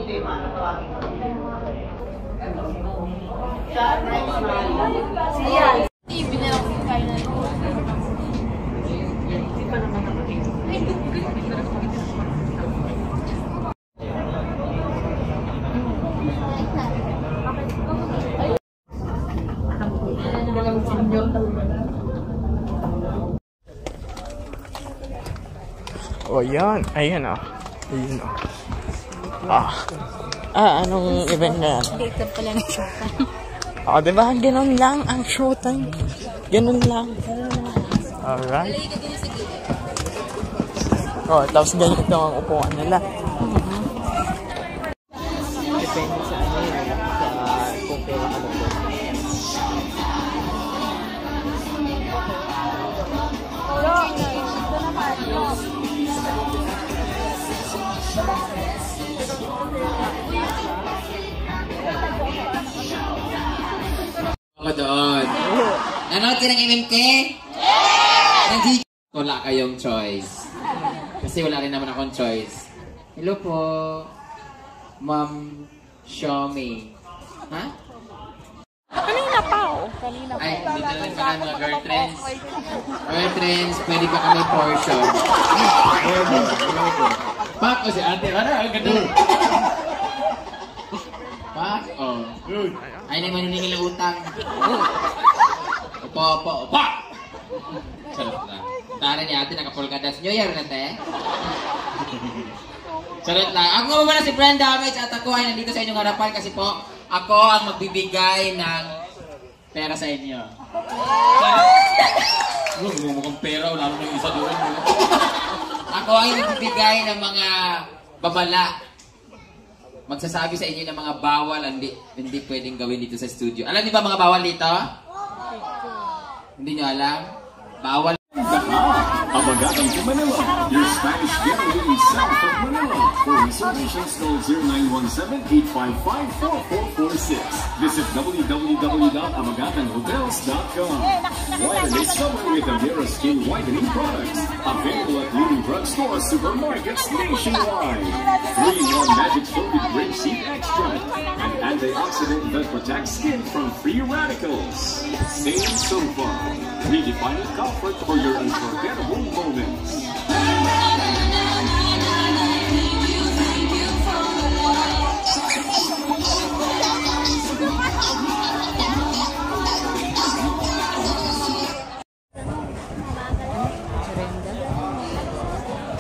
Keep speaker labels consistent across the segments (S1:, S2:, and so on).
S1: Siya. Ibigay ako yung kain na ito.
S2: Oh, yan. Ayan ah. Ayun ah. Anong event na yan?
S1: Dito pala ng showtime.
S2: Diba? Ganun lang ang showtime. Ganun lang. Alright. Tapos ganito ang upuan nila. Depende sa ano yun. Sa kung pera ka doon.
S3: Ako doon. Nanood ka ng MMK? Yes! Wala kayong choice. Kasi wala rin naman akong choice. Hello po, Ma'am Xiaomi. Ha?
S1: Kanina pa oh. Kanina pa.
S3: Ay, dito na rin pala mga girlfriends. Girlfriends, pwede ba kami portion? Pak, o si ate. Ano? Ang ganda. Pak, o. Ay, na maniningil ng utang. Opo. Sarap lang. Tara ni ate, nakapolkadas nyo. Yaro na te. Sarap lang. Ako nga ba na si Brenda Damage at ako ay nandito sa inyong harapan kasi po ako ang magbibigay ng pera sa inyo. Mukhang pera, wala naman yung isa doon. Ako ay nagbibigay ng mga babala. Magsasabi sa inyo ng mga bawal hindi pwedeng gawin dito sa studio. Alam niyo ba mga bawal dito? Hindi niyo alam? Bawal.
S4: Abagadan to Manila, your Spanish getaway in south of Manila. For reservations, call 0917-855-4446. Visit www.abagadanhotels.com. Whiten this summer with Amira Skin Whitening Products. Available at leading drugstores, supermarkets nationwide. 3-in-1 Magic Folded Grapeseed Extract. An antioxidant that protects skin from free radicals. Stay so far. Redefining comfort for your unforgettable moments.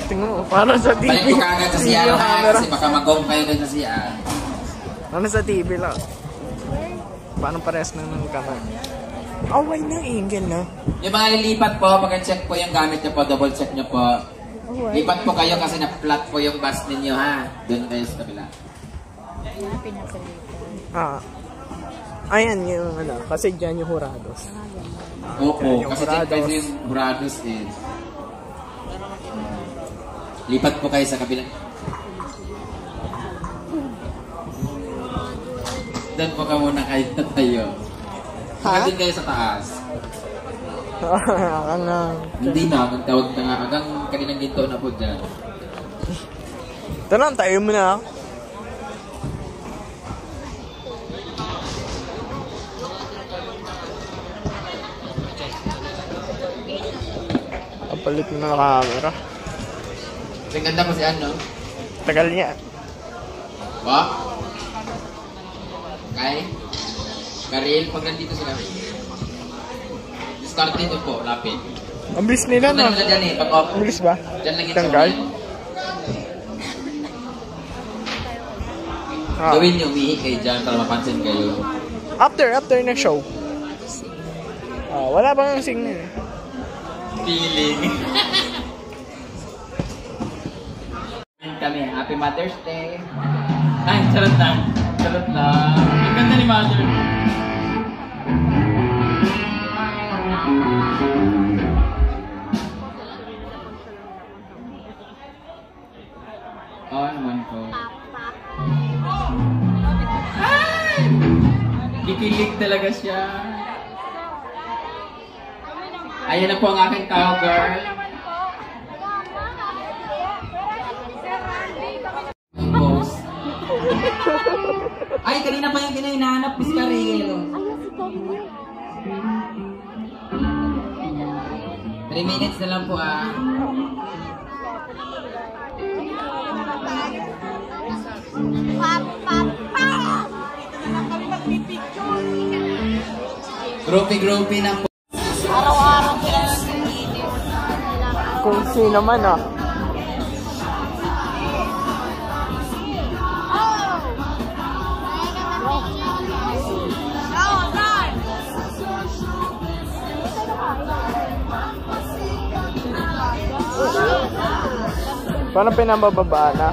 S2: Tingnan mo, parang sa TV.
S3: Balik ko kagad sa siya kasi baka mag-home kayo din sa siya.
S2: Ano sa TV lang? Paano parehas na ng kamay? Away na, Angel na.
S3: Yung mga lilipat po, pag-check po yung gamit nyo po, double check nyo po. Lipat po kayo kasi na-flat po yung bus ninyo ha. Doon kayo sa kabila.
S2: Ayan yung ano, kasi dyan yung Jurados.
S3: Opo, kasi dyan kasi yung Jurados is. Lipat po kayo sa kabila. Doon po ka muna kayo tayo. Doon kayo sa taas. Hindi na, magtawag na nga. Hanggang kaninang ginto na po dyan.
S2: Ito lang, tayo mo na. Kapalit mo na camera.
S3: Ang ganda ko si ano?
S2: Tagal niya.
S3: Ba? Kay? Karil, pag nandito sila. Discard dito po, lapit.
S2: Ang bilis nila, no?
S3: Ano na dyan eh, pag-off.
S2: Ang bilis ba?
S3: Dyan lang ito.
S2: Tanggal?
S3: Gawin niyo, umihi kayo dyan para mapansin kayo.
S2: After na show. Wala bang signal?
S3: Feeling. Kami, Happy Mother's Day. Ay, charot lang. Charot lang. Ang ganda ni Mother. Oo naman po. Ay! Kikilig talaga siya. Ayan na po ang aking cowgirl. Ay, kanina pa yung hinahanap, Miss Karil. 3 minutes na lang po ah. Groupie na po.
S1: Araw-araw sila nag-video.
S2: Kung sino man ah. Paano pinabababa na?